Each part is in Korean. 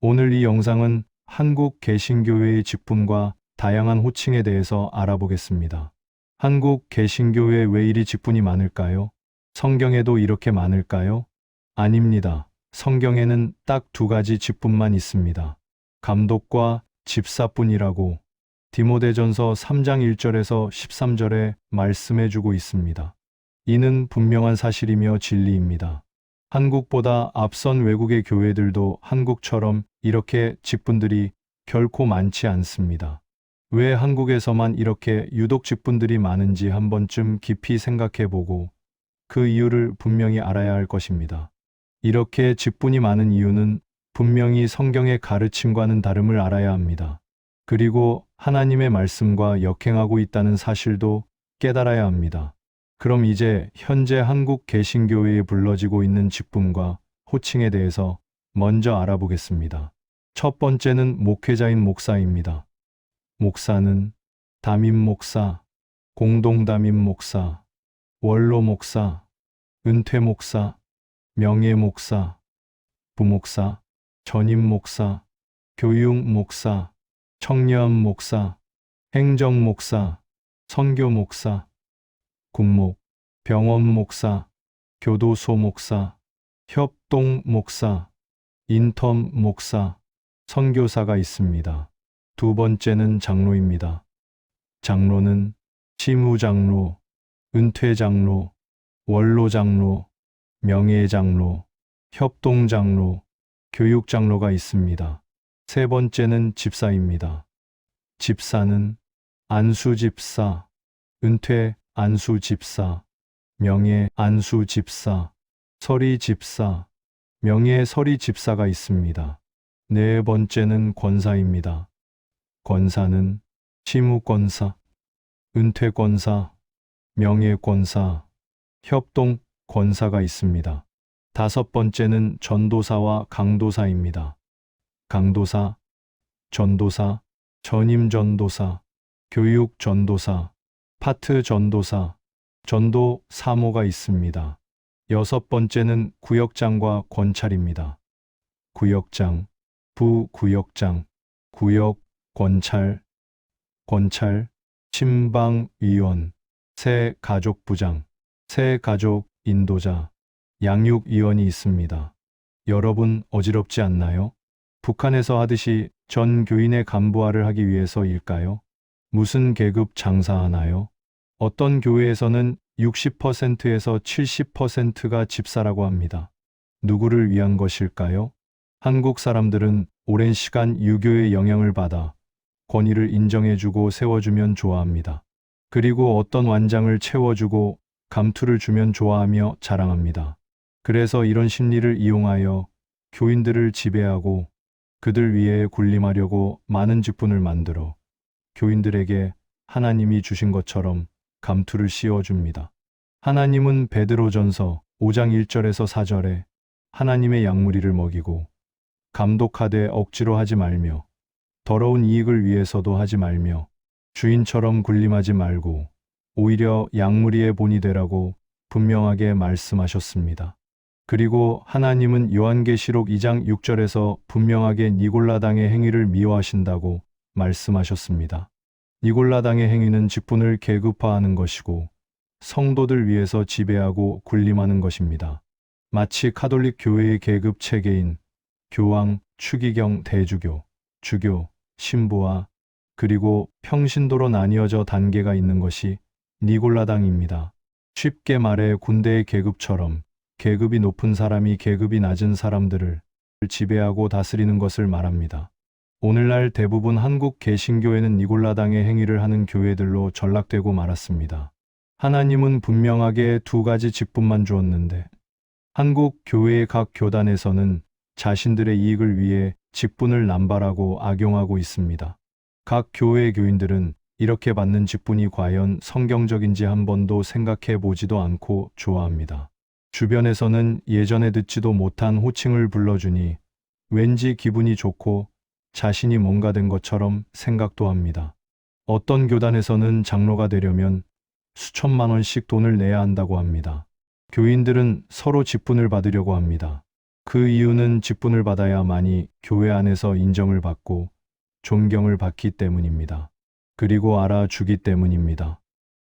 오늘 이 영상은 한국 개신교회의 직분과 다양한 호칭에 대해서 알아보겠습니다. 한국 개신교회 왜 이리 직분이 많을까요? 성경에도 이렇게 많을까요? 아닙니다. 성경에는 딱 두 가지 직분만 있습니다. 감독과 집사뿐이라고 디모데전서 3장 1절에서 13절에 말씀해주고 있습니다. 이는 분명한 사실이며 진리입니다. 한국보다 앞선 외국의 교회들도 한국처럼 이렇게 직분들이 결코 많지 않습니다. 왜 한국에서만 이렇게 유독 직분들이 많은지 한 번쯤 깊이 생각해보고 그 이유를 분명히 알아야 할 것입니다. 이렇게 직분이 많은 이유는 분명히 성경의 가르침과는 다름을 알아야 합니다. 그리고 하나님의 말씀과 역행하고 있다는 사실도 깨달아야 합니다. 그럼 이제 현재 한국 개신교회에 불러지고 있는 직분과 호칭에 대해서 먼저 알아보겠습니다. 첫 번째는 목회자인 목사입니다. 목사는 담임 목사, 공동 담임 목사, 원로 목사, 은퇴 목사, 명예 목사, 부목사, 전임 목사, 교육 목사, 청년 목사, 행정 목사, 선교 목사, 군목, 병원 목사, 교도소 목사, 협동 목사, 인턴 목사, 선교사가 있습니다. 두 번째는 장로입니다. 장로는 치무장로, 은퇴장로, 원로장로, 명예장로, 협동장로, 교육장로가 있습니다. 세 번째는 집사입니다. 집사는 안수집사, 은퇴 안수집사, 명예 안수집사, 서리집사, 명예 서리집사가 있습니다. 네 번째는 권사입니다. 권사는 치무권사, 은퇴권사, 명예권사, 협동권사가 있습니다. 다섯 번째는 전도사와 강도사입니다. 강도사, 전도사, 전임전도사, 교육전도사, 파트전도사, 전도 사모가 있습니다. 여섯 번째는 구역장과 권찰입니다. 구역장, 부구역장, 구역, 권찰, 권찰, 침방위원, 새가족부장, 새가족 인도자, 양육위원이 있습니다. 여러분 어지럽지 않나요? 북한에서 하듯이 전 교인의 간부화를 하기 위해서일까요? 무슨 계급 장사하나요? 어떤 교회에서는 60%에서 70%가 집사라고 합니다. 누구를 위한 것일까요? 한국 사람들은 오랜 시간 유교의 영향을 받아 권위를 인정해주고 세워주면 좋아합니다. 그리고 어떤 완장을 채워주고 감투를 주면 좋아하며 자랑합니다. 그래서 이런 심리를 이용하여 교인들을 지배하고 그들 위에 군림하려고 많은 직분을 만들어 교인들에게 하나님이 주신 것처럼 감투를 씌워줍니다. 하나님은 베드로전서 5장 1절에서 4절에 하나님의 양무리를 먹이고 감독하되 억지로 하지 말며 더러운 이익을 위해서도 하지 말며 주인처럼 군림하지 말고 오히려 양무리의 본이 되라고 분명하게 말씀하셨습니다. 그리고 하나님은 요한계시록 2장 6절에서 분명하게 니골라당의 행위를 미워하신다고 말씀하셨습니다. 니골라당의 행위는 직분을 계급화하는 것이고 성도들 위해서 지배하고 군림하는 것입니다. 마치 가톨릭 교회의 계급 체계인 교황, 추기경, 대주교, 주교, 신부와 그리고 평신도로 나뉘어져 단계가 있는 것이 니골라당입니다. 쉽게 말해 군대의 계급처럼 계급이 높은 사람이 계급이 낮은 사람들을 지배하고 다스리는 것을 말합니다. 오늘날 대부분 한국 개신교회는 니골라당의 행위를 하는 교회들로 전락되고 말았습니다. 하나님은 분명하게 두 가지 직분만 주었는데 한국 교회의 각 교단에서는 자신들의 이익을 위해 직분을 남발하고 악용하고 있습니다. 각 교회 교인들은 이렇게 받는 직분이 과연 성경적인지 한 번도 생각해 보지도 않고 좋아합니다. 주변에서는 예전에 듣지도 못한 호칭을 불러주니 왠지 기분이 좋고 자신이 뭔가 된 것처럼 생각도 합니다. 어떤 교단에서는 장로가 되려면 수천만 원씩 돈을 내야 한다고 합니다. 교인들은 서로 직분을 받으려고 합니다. 그 이유는 직분을 받아야만이 교회 안에서 인정을 받고 존경을 받기 때문입니다. 그리고 알아주기 때문입니다.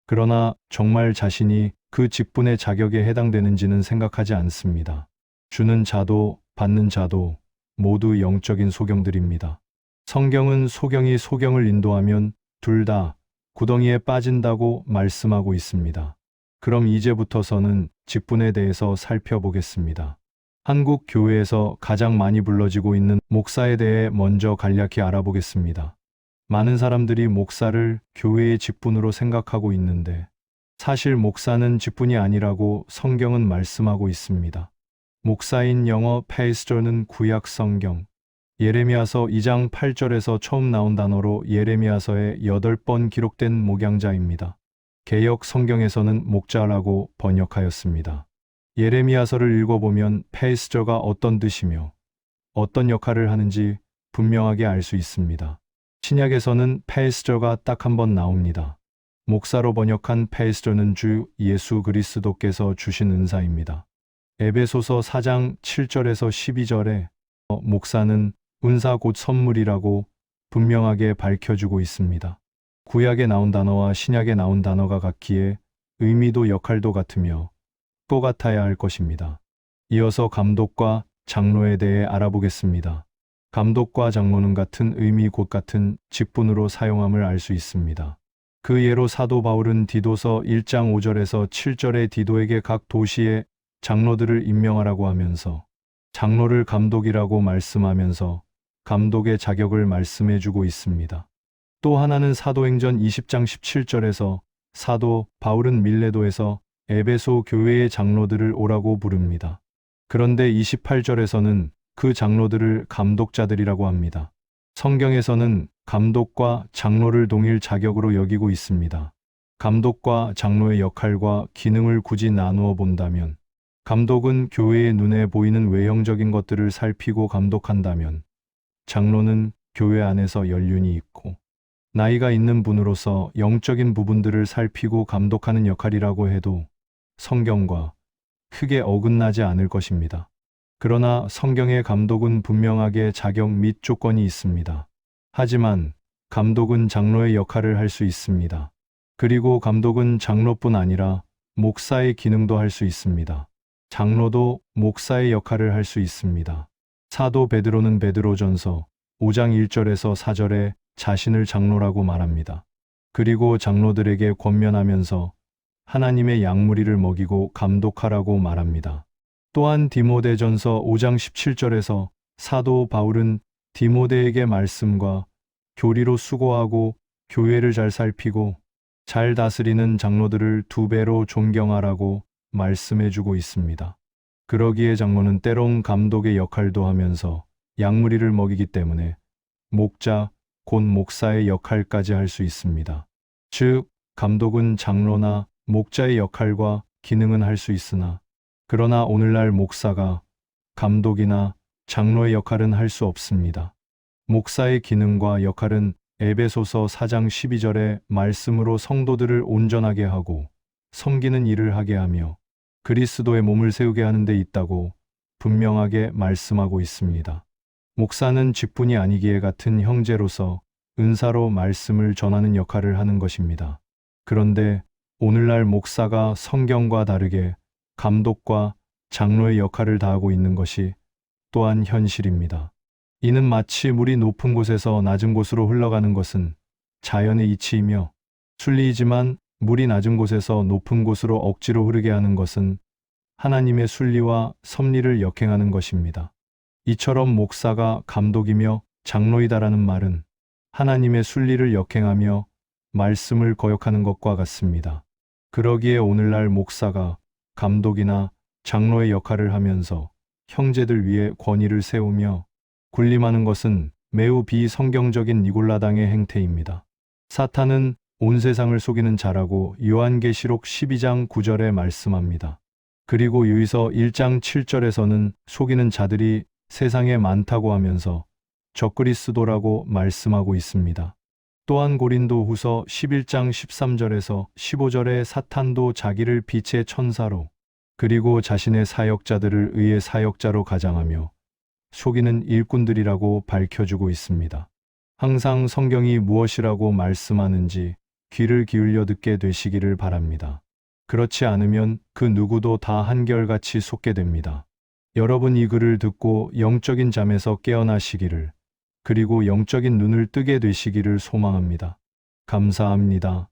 그러나 정말 자신이 그 직분의 자격에 해당되는지는 생각하지 않습니다. 주는 자도 받는 자도 모두 영적인 소경들입니다. 성경은 소경이 소경을 인도하면 둘 다 구덩이에 빠진다고 말씀하고 있습니다. 그럼 이제부터서는 직분에 대해서 살펴보겠습니다. 한국 교회에서 가장 많이 불러지고 있는 목사에 대해 먼저 간략히 알아보겠습니다. 많은 사람들이 목사를 교회의 직분으로 생각하고 있는데 사실 목사는 직분이 아니라고 성경은 말씀하고 있습니다. 목사인 영어 페이스터는 구약 성경 예레미야서 2장 8절에서 처음 나온 단어로 예레미야서에 8번 기록된 목양자입니다. 개역 성경에서는 목자라고 번역하였습니다. 예레미야서를 읽어보면 페이스저가 어떤 뜻이며 어떤 역할을 하는지 분명하게 알 수 있습니다. 신약에서는 페이스저가 딱 한 번 나옵니다. 목사로 번역한 페이스저는 주 예수 그리스도께서 주신 은사입니다. 에베소서 4장 7절에서 12절에 목사는 은사 곧 선물이라고 분명하게 밝혀주고 있습니다. 구약에 나온 단어와 신약에 나온 단어가 같기에 의미도 역할도 같으며 똑같아야 할 것입니다. 이어서 감독과 장로에 대해 알아보겠습니다. 감독과 장로는 같은 의미 곧 같은 직분으로 사용함을 알 수 있습니다. 그 예로 사도 바울은 디도서 1장 5절에서 7절에 디도에게 각 도시의 장로들을 임명하라고 하면서 장로를 감독이라고 말씀하면서 감독의 자격을 말씀해주고 있습니다. 또 하나는 사도행전 20장 17절에서 사도 바울은 밀레도에서 에베소 교회의 장로들을 오라고 부릅니다. 그런데 28절에서는 그 장로들을 감독자들이라고 합니다. 성경에서는 감독과 장로를 동일 자격으로 여기고 있습니다. 감독과 장로의 역할과 기능을 굳이 나누어 본다면 감독은 교회의 눈에 보이는 외형적인 것들을 살피고 감독한다면 장로는 교회 안에서 연륜이 있고 나이가 있는 분으로서 영적인 부분들을 살피고 감독하는 역할이라고 해도 성경과 크게 어긋나지 않을 것입니다. 그러나 성경의 감독은 분명하게 자격 및 조건이 있습니다. 하지만 감독은 장로의 역할을 할 수 있습니다. 그리고 감독은 장로뿐 아니라 목사의 기능도 할 수 있습니다. 장로도 목사의 역할을 할 수 있습니다. 사도 베드로는 베드로전서 5장 1절에서 4절에 자신을 장로라고 말합니다. 그리고 장로들에게 권면하면서 하나님의 양무리를 먹이고 감독하라고 말합니다. 또한 디모데전서 5장 17절에서 사도 바울은 디모데에게 말씀과 교리로 수고하고 교회를 잘 살피고 잘 다스리는 장로들을 2배로 존경하라고 말씀해주고 있습니다. 그러기에 장로는 때론 감독의 역할도 하면서 양무리를 먹이기 때문에 목자, 곧 목사의 역할까지 할 수 있습니다. 즉, 감독은 장로나 목자의 역할과 기능은 할 수 있으나 그러나 오늘날 목사가 감독이나 장로의 역할은 할 수 없습니다. 목사의 기능과 역할은 에베소서 4장 12절의 말씀으로 성도들을 온전하게 하고 섬기는 일을 하게 하며 그리스도의 몸을 세우게 하는 데 있다고 분명하게 말씀하고 있습니다. 목사는 직분이 아니기에 같은 형제로서 은사로 말씀을 전하는 역할을 하는 것입니다. 그런데 오늘날 목사가 성경과 다르게 감독과 장로의 역할을 다하고 있는 것이 또한 현실입니다. 이는 마치 물이 높은 곳에서 낮은 곳으로 흘러가는 것은 자연의 이치이며 순리이지만 물이 낮은 곳에서 높은 곳으로 억지로 흐르게 하는 것은 하나님의 순리와 섭리를 역행하는 것입니다. 이처럼 목사가 감독이며 장로이다라는 말은 하나님의 순리를 역행하며 말씀을 거역하는 것과 같습니다. 그러기에 오늘날 목사가 감독이나 장로의 역할을 하면서 형제들 위에 권위를 세우며 군림하는 것은 매우 비성경적인 니골라당의 행태입니다. 사탄은 온 세상을 속이는 자라고 요한계시록 12장 9절에 말씀합니다. 그리고 유이서 1장 7절에서는 속이는 자들이 세상에 많다고 하면서 적그리스도라고 말씀하고 있습니다. 또한 고린도 후서 11장 13절에서 15절에 사탄도 자기를 빛의 천사로 그리고 자신의 사역자들을 의의 사역자로 가장하며 속이는 일꾼들이라고 밝혀주고 있습니다. 항상 성경이 무엇이라고 말씀하는지 귀를 기울여 듣게 되시기를 바랍니다. 그렇지 않으면 그 누구도 다 한결같이 속게 됩니다. 여러분 이 글을 듣고 영적인 잠에서 깨어나시기를, 그리고 영적인 눈을 뜨게 되시기를 소망합니다. 감사합니다.